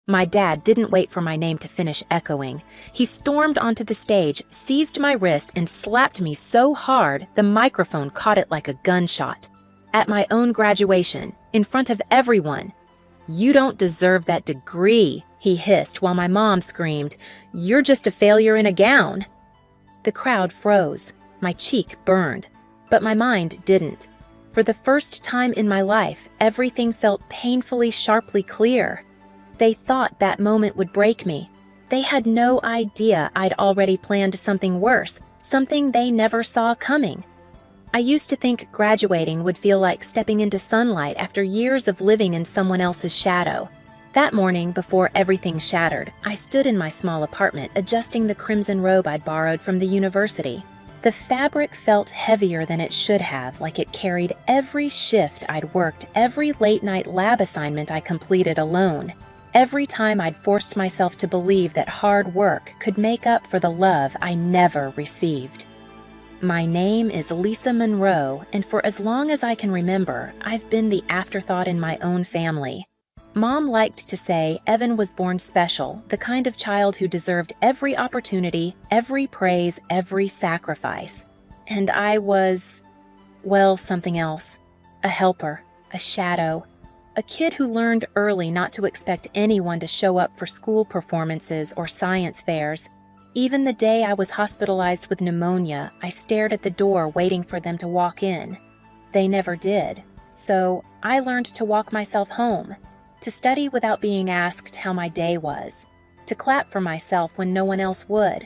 My dad didn't wait for my name to finish echoing. He stormed onto the stage, seized my wrist, and slapped me so hard the microphone caught it like a gunshot. At my own graduation, in front of everyone. "You don't deserve that degree," he hissed while my mom screamed, "You're just a failure in a gown." The crowd froze. My cheek burned. But my mind didn't. For the first time in my life, everything felt painfully sharply clear. They thought that moment would break me. They had no idea I'd already planned something worse, something they never saw coming. I used to think graduating would feel like stepping into sunlight after years of living in someone else's shadow. That morning, before everything shattered, I stood in my small apartment adjusting the crimson robe I'd borrowed from the university. The fabric felt heavier than it should have, like it carried every shift I'd worked, every late-night lab assignment I completed alone. Every time I'd forced myself to believe that hard work could make up for the love I never received. My name is Lisa Monroe, and for as long as I can remember, I've been the afterthought in my own family. Mom liked to say Evan was born special, the kind of child who deserved every opportunity, every praise, every sacrifice. And I was, well, something else. A helper, a shadow. A kid who learned early not to expect anyone to show up for school performances or science fairs. Even the day I was hospitalized with pneumonia, I stared at the door waiting for them to walk in. They never did. So I learned to walk myself home, to study without being asked how my day was, to clap for myself when no one else would.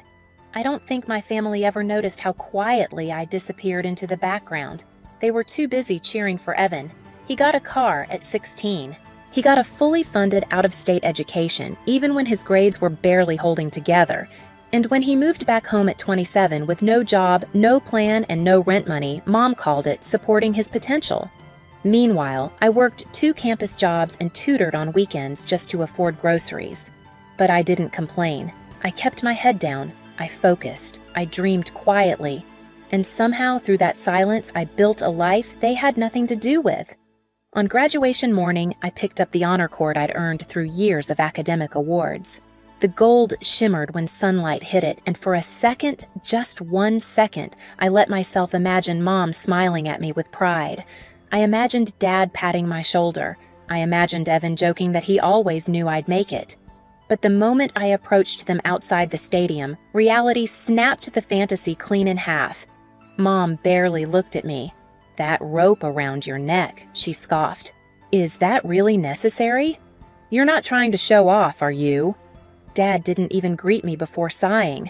I don't think my family ever noticed how quietly I disappeared into the background. They were too busy cheering for Evan. He got a car at 16. He got a fully funded out-of-state education, even when his grades were barely holding together. And when he moved back home at 27 with no job, no plan, and no rent money, Mom called it supporting his potential. Meanwhile, I worked 2 campus jobs and tutored on weekends just to afford groceries. But I didn't complain. I kept my head down. I focused. I dreamed quietly. And somehow, through that silence, I built a life they had nothing to do with. On graduation morning, I picked up the honor cord I'd earned through years of academic awards. The gold shimmered when sunlight hit it, and for a second, just 1 second, I let myself imagine Mom smiling at me with pride. I imagined Dad patting my shoulder. I imagined Evan joking that he always knew I'd make it. But the moment I approached them outside the stadium, reality snapped the fantasy clean in half. Mom barely looked at me. "That rope around your neck," she scoffed. "Is that really necessary? You're not trying to show off, are you?" Dad didn't even greet me before sighing.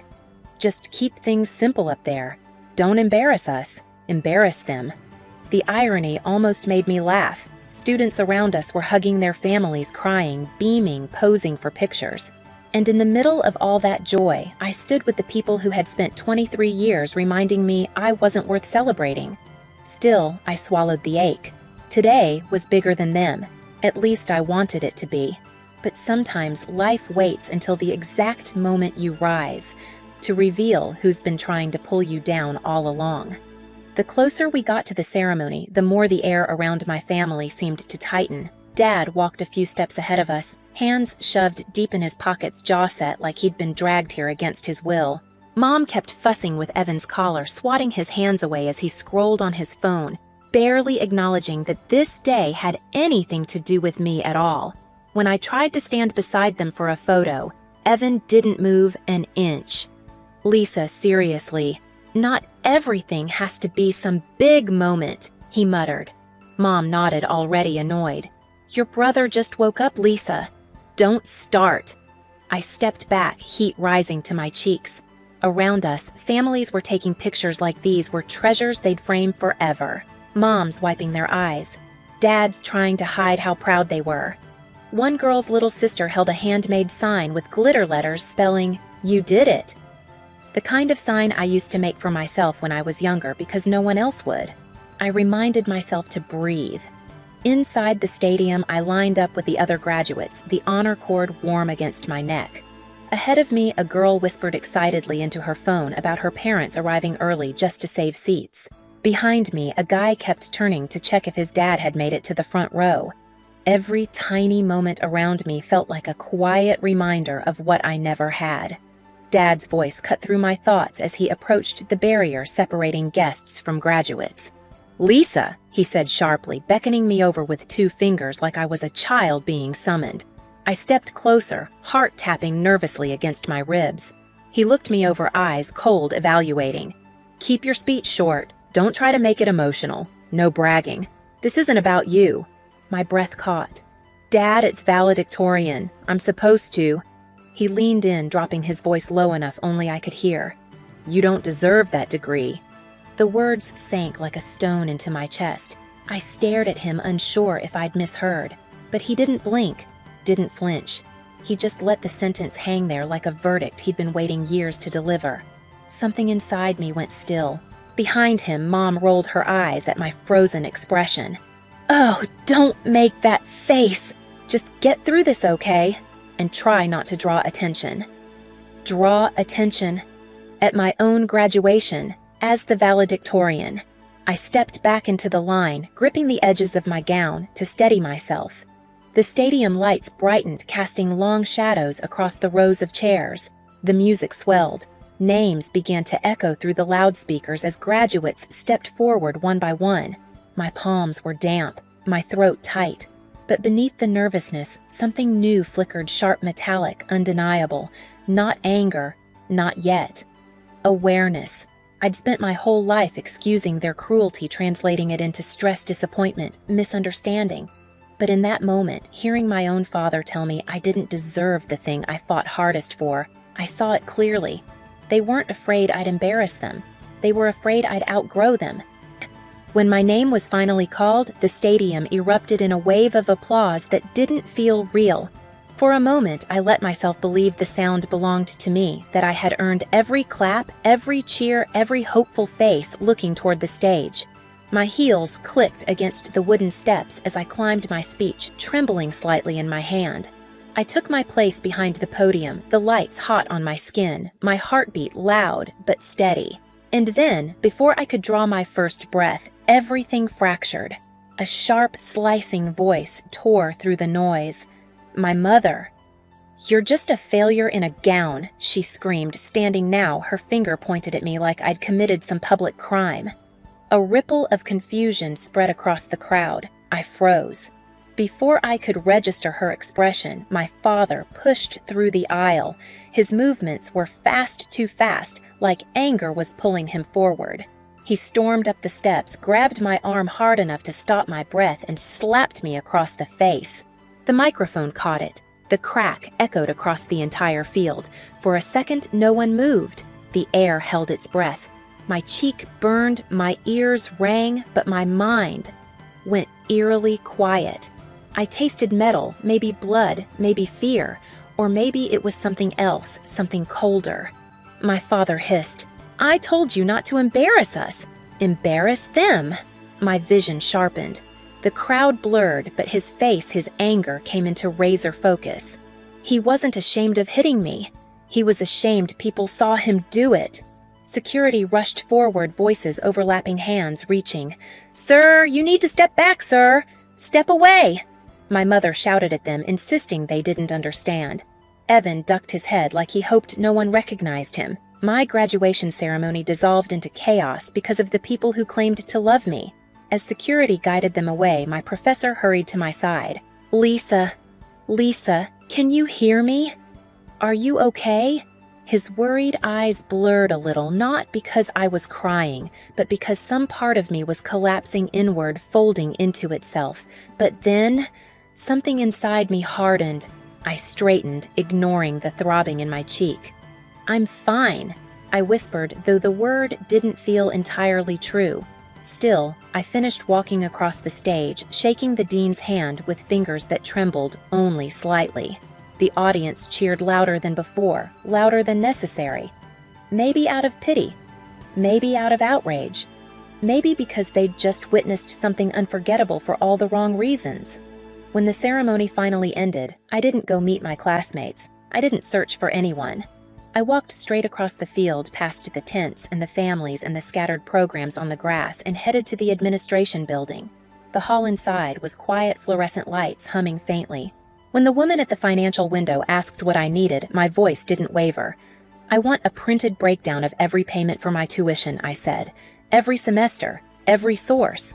"Just keep things simple up there. Don't embarrass us. Embarrass them." The irony almost made me laugh. Students around us were hugging their families, crying, beaming, posing for pictures. And in the middle of all that joy, I stood with the people who had spent 23 years reminding me I wasn't worth celebrating. Still, I swallowed the ache. Today was bigger than them. At least I wanted it to be. But sometimes life waits until the exact moment you rise to reveal who's been trying to pull you down all along. The closer we got to the ceremony, the more the air around my family seemed to tighten. Dad walked a few steps ahead of us, hands shoved deep in his pockets, jaw set like he'd been dragged here against his will. Mom kept fussing with Evan's collar, swatting his hands away as he scrolled on his phone, barely acknowledging that this day had anything to do with me at all. When I tried to stand beside them for a photo, Evan didn't move an inch. "Lisa, seriously, not everything has to be some big moment," he muttered. Mom nodded, already annoyed. "Your brother just woke up, Lisa. Don't start." I stepped back, heat rising to my cheeks. Around us, families were taking pictures like these were treasures they'd frame forever. Moms wiping their eyes. Dads trying to hide how proud they were. One girl's little sister held a handmade sign with glitter letters spelling, "You did it." The kind of sign I used to make for myself when I was younger because no one else would. I reminded myself to breathe. Inside the stadium, I lined up with the other graduates, the honor cord warm against my neck. Ahead of me, a girl whispered excitedly into her phone about her parents arriving early just to save seats. Behind me, a guy kept turning to check if his dad had made it to the front row. Every tiny moment around me felt like a quiet reminder of what I never had. Dad's voice cut through my thoughts as he approached the barrier separating guests from graduates. "Lisa," he said sharply, beckoning me over with 2 fingers like I was a child being summoned. I stepped closer, heart tapping nervously against my ribs. He looked me over, eyes cold, evaluating. "Keep your speech short. Don't try to make it emotional. No bragging. This isn't about you." My breath caught. "Dad, it's valedictorian. I'm supposed to." He leaned in, dropping his voice low enough only I could hear. "You don't deserve that degree." The words sank like a stone into my chest. I stared at him, unsure if I'd misheard. But he didn't blink, didn't flinch. He just let the sentence hang there like a verdict he'd been waiting years to deliver. Something inside me went still. Behind him, Mom rolled her eyes at my frozen expression. "Oh, don't make that face. Just get through this, okay? And try not to draw attention." Draw attention. At my own graduation, as the valedictorian, I stepped back into the line, gripping the edges of my gown to steady myself. The stadium lights brightened, casting long shadows across the rows of chairs. The music swelled. Names began to echo through the loudspeakers as graduates stepped forward one by one. My palms were damp, my throat tight. But beneath the nervousness, something new flickered, sharp, metallic, undeniable. Not anger, not yet. Awareness. I'd spent my whole life excusing their cruelty, translating it into stress, disappointment, misunderstanding. But in that moment, hearing my own father tell me I didn't deserve the thing I fought hardest for, I saw it clearly. They weren't afraid I'd embarrass them. They were afraid I'd outgrow them. When my name was finally called, the stadium erupted in a wave of applause that didn't feel real. For a moment, I let myself believe the sound belonged to me, that I had earned every clap, every cheer, every hopeful face looking toward the stage. My heels clicked against the wooden steps as I climbed my speech, trembling slightly in my hand. I took my place behind the podium, the lights hot on my skin, my heartbeat loud but steady. And then, before I could draw my first breath, everything fractured. A sharp, slicing voice tore through the noise. My mother. "You're just a failure in a gown," she screamed, standing now, her finger pointed at me like I'd committed some public crime. A ripple of confusion spread across the crowd. I froze. Before I could register her expression, my father pushed through the aisle. His movements were too fast, like anger was pulling him forward. He stormed up the steps, grabbed my arm hard enough to stop my breath, and slapped me across the face. The microphone caught it. The crack echoed across the entire field. For a second, no one moved. The air held its breath. My cheek burned, my ears rang, but my mind went eerily quiet. I tasted metal, maybe blood, maybe fear, or maybe it was something else, something colder. My father hissed, "I told you not to embarrass us." Embarrass them? My vision sharpened. The crowd blurred, but his face, his anger, came into razor focus. He wasn't ashamed of hitting me. He was ashamed people saw him do it. Security rushed forward, voices overlapping, hands reaching. "Sir, you need to step back, sir! Step away!" My mother shouted at them, insisting they didn't understand. Evan ducked his head like he hoped no one recognized him. My graduation ceremony dissolved into chaos because of the people who claimed to love me. As security guided them away, my professor hurried to my side. Lisa, can you hear me? Are you okay?" His worried eyes blurred a little, not because I was crying, but because some part of me was collapsing inward, folding into itself. But then, something inside me hardened. I straightened, ignoring the throbbing in my cheek. "I'm fine," I whispered, though the word didn't feel entirely true. Still, I finished walking across the stage, shaking the dean's hand with fingers that trembled only slightly. The audience cheered louder than before, louder than necessary. Maybe out of pity. Maybe out of outrage. Maybe because they'd just witnessed something unforgettable for all the wrong reasons. When the ceremony finally ended, I didn't go meet my classmates. I didn't search for anyone. I walked straight across the field past the tents and the families and the scattered programs on the grass and headed to the administration building. The hall inside was quiet fluorescent lights humming faintly. When the woman at the financial window asked what I needed, my voice didn't waver. "I want a printed breakdown of every payment for my tuition," I said. "Every semester, every source."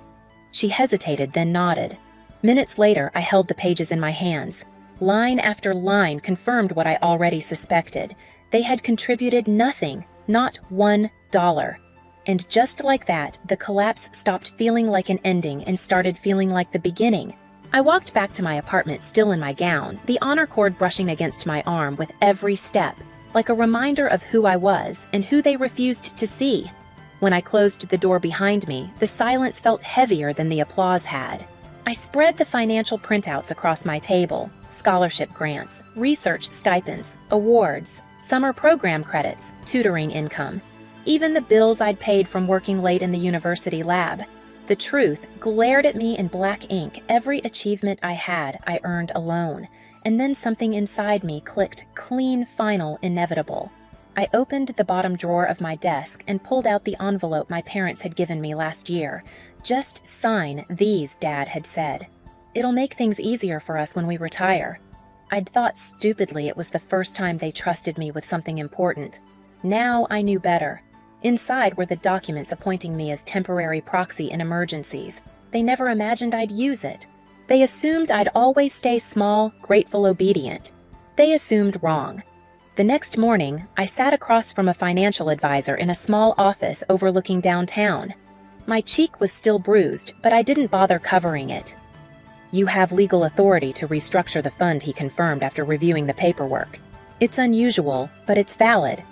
She hesitated, then nodded. Minutes later, I held the pages in my hands. Line after line confirmed what I already suspected. They had contributed nothing, not $1. And just like that, the collapse stopped feeling like an ending and started feeling like the beginning. I walked back to my apartment still in my gown, the honor cord brushing against my arm with every step, like a reminder of who I was and who they refused to see. When I closed the door behind me, the silence felt heavier than the applause had. I spread the financial printouts across my table: scholarship grants, research stipends, awards, summer program credits, tutoring income, even the bills I'd paid from working late in the university lab. The truth glared at me in black ink. Every achievement I had, I earned alone. And then something inside me clicked: clean, final, inevitable. I opened the bottom drawer of my desk and pulled out the envelope my parents had given me last year. "Just sign these," Dad had said. "It'll make things easier for us when we retire." I'd thought stupidly it was the first time they trusted me with something important. Now I knew better. Inside were the documents appointing me as temporary proxy in emergencies. They never imagined I'd use it. They assumed I'd always stay small, grateful, obedient. They assumed wrong. The next morning, I sat across from a financial advisor in a small office overlooking downtown. My cheek was still bruised, but I didn't bother covering it. "You have legal authority to restructure the fund," he confirmed after reviewing the paperwork. "It's unusual, but it's valid."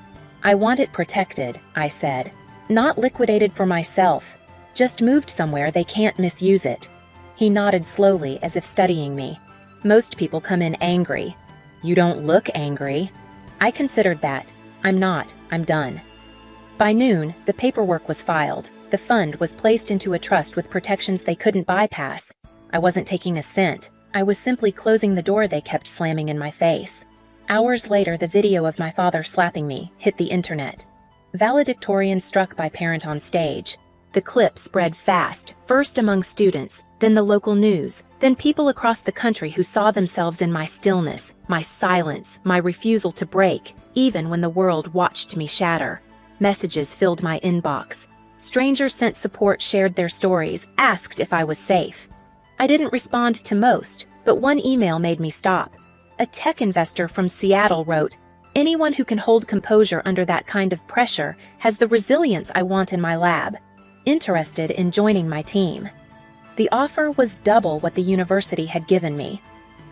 "I want it protected," I said. "Not liquidated for myself. Just moved somewhere they can't misuse it." He nodded slowly, as if studying me. "Most people come in angry." "You don't look angry." I considered that. "I'm not. I'm done." By noon, the paperwork was filed. The fund was placed into a trust with protections they couldn't bypass. I wasn't taking a cent. I was simply closing the door they kept slamming in my face. Hours later, the video of my father slapping me hit the internet. Valedictorian struck by parent on stage. The clip spread fast, first among students, then the local news, then people across the country who saw themselves in my stillness, my silence, my refusal to break, even when the world watched me shatter. Messages filled my inbox. Strangers sent support, shared their stories, asked if I was safe. I didn't respond to most, but one email made me stop. A tech investor from Seattle wrote, "Anyone who can hold composure under that kind of pressure has the resilience I want in my lab. Interested in joining my team." The offer was double what the university had given me.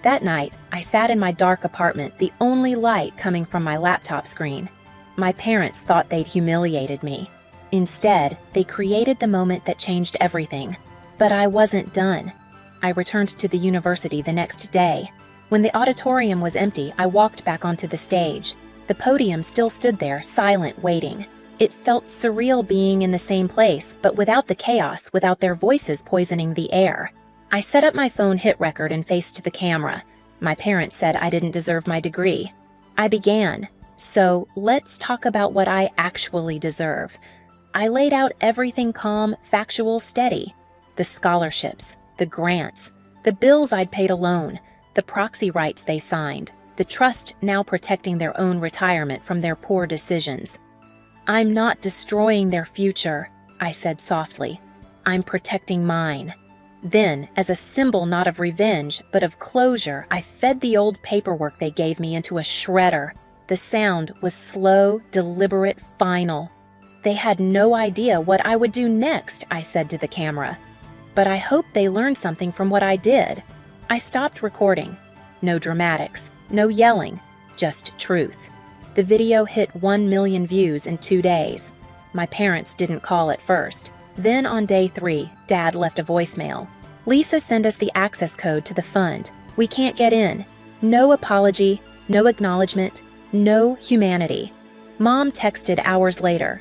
That night, I sat in my dark apartment, the only light coming from my laptop screen. My parents thought they'd humiliated me. Instead, they created the moment that changed everything. But I wasn't done. I returned to the university the next day. When the auditorium was empty, I walked back onto the stage. The podium still stood there, silent, waiting. It felt surreal being in the same place, but without the chaos, without their voices poisoning the air. I set up my phone hit record and faced the camera. My parents said I didn't deserve my degree. I began. "So, let's talk about what I actually deserve." I laid out everything calm, factual, steady. The scholarships, the grants, the bills I'd paid alone, the proxy rights they signed, the trust now protecting their own retirement from their poor decisions. "I'm not destroying their future," I said softly. "I'm protecting mine." Then, as a symbol not of revenge, but of closure, I fed the old paperwork they gave me into a shredder. The sound was slow, deliberate, final. "They had no idea what I would do next," I said to the camera. "But I hope they learned something from what I did." I stopped recording. No dramatics, no yelling, just truth. The video hit 1 million views in 2 days. My parents didn't call at first. Then on day 3, Dad left a voicemail. "Lisa, send us the access code to the fund. We can't get in." No apology, no acknowledgement, no humanity. Mom texted hours later.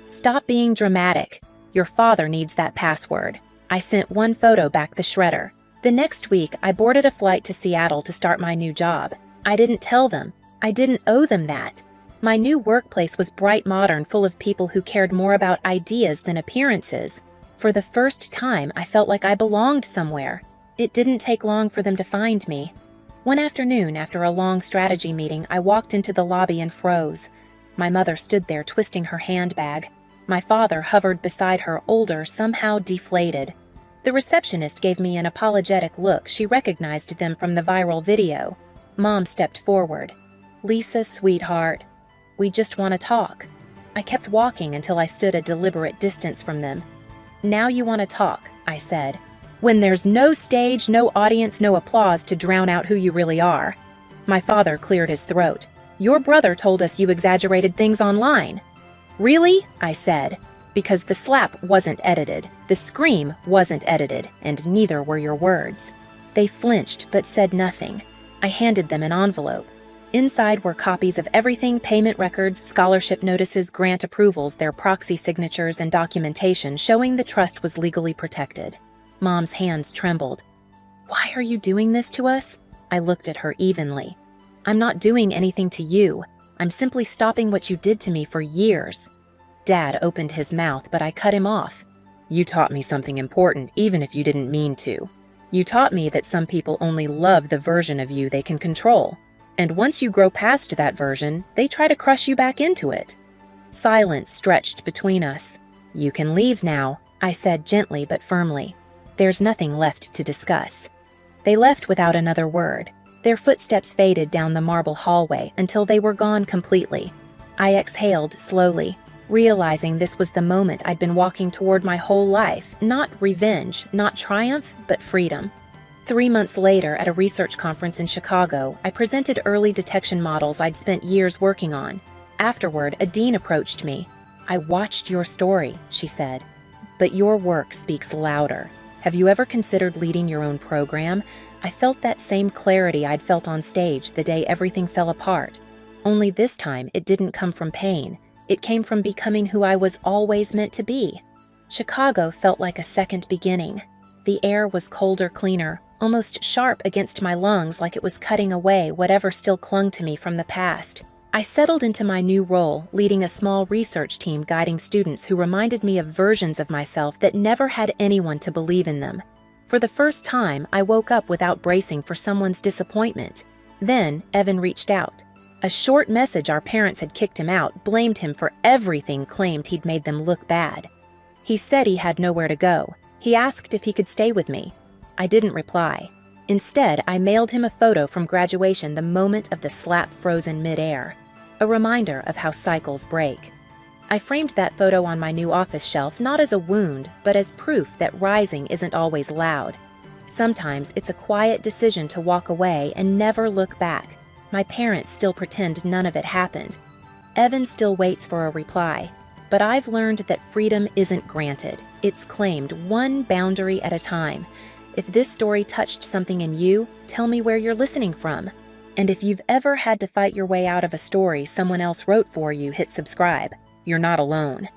"Stop being dramatic. Your father needs that password." I sent one photo back the shredder. The next week, I boarded a flight to Seattle to start my new job. I didn't tell them. I didn't owe them that. My new workplace was bright, modern, full of people who cared more about ideas than appearances. For the first time, I felt like I belonged somewhere. It didn't take long for them to find me. One afternoon, after a long strategy meeting, I walked into the lobby and froze. My mother stood there twisting her handbag. My father hovered beside her, older, somehow deflated. The receptionist gave me an apologetic look. She recognized them from the viral video. Mom stepped forward. "Lisa, sweetheart, we just want to talk." I kept walking until I stood a deliberate distance from them. "Now you want to talk," I said. "When there's no stage, no audience, no applause to drown out who you really are." My father cleared his throat. "Your brother told us you exaggerated things online." "Really?" I said. "Because the slap wasn't edited, the scream wasn't edited, and neither were your words." They flinched but said nothing. I handed them an envelope. Inside were copies of everything: payment records, scholarship notices, grant approvals, their proxy signatures, and documentation showing the trust was legally protected. Mom's hands trembled. "Why are you doing this to us?" I looked at her evenly. "I'm not doing anything to you. I'm simply stopping what you did to me for years." Dad opened his mouth, but I cut him off. "You taught me something important, even if you didn't mean to. You taught me that some people only love the version of you they can control. And once you grow past that version, they try to crush you back into it." Silence stretched between us. "You can leave now," I said gently but firmly. "There's nothing left to discuss." They left without another word. Their footsteps faded down the marble hallway until they were gone completely. I exhaled slowly, realizing this was the moment I'd been walking toward my whole life. Not revenge, not triumph, but freedom. 3 months later, at a research conference in Chicago, I presented early detection models I'd spent years working on. Afterward, a dean approached me. "I watched your story," she said, "but your work speaks louder. Have you ever considered leading your own program?" I felt that same clarity I'd felt on stage the day everything fell apart. Only this time, it didn't come from pain. It came from becoming who I was always meant to be. Chicago felt like a second beginning. The air was colder, cleaner, almost sharp against my lungs, like it was cutting away whatever still clung to me from the past. I settled into my new role, leading a small research team guiding students who reminded me of versions of myself that never had anyone to believe in them. For the first time, I woke up without bracing for someone's disappointment. Then, Evan reached out. A short message our parents had kicked him out, blamed him for everything, claimed he'd made them look bad. He said he had nowhere to go. He asked if he could stay with me. I didn't reply. Instead, I mailed him a photo from graduation the moment of the slap frozen midair, a reminder of how cycles break. I framed that photo on my new office shelf not as a wound, but as proof that rising isn't always loud. Sometimes it's a quiet decision to walk away and never look back. My parents still pretend none of it happened. Evan still waits for a reply. But I've learned that freedom isn't granted. It's claimed one boundary at a time. If this story touched something in you, tell me where you're listening from. And if you've ever had to fight your way out of a story someone else wrote for you, hit subscribe. You're not alone.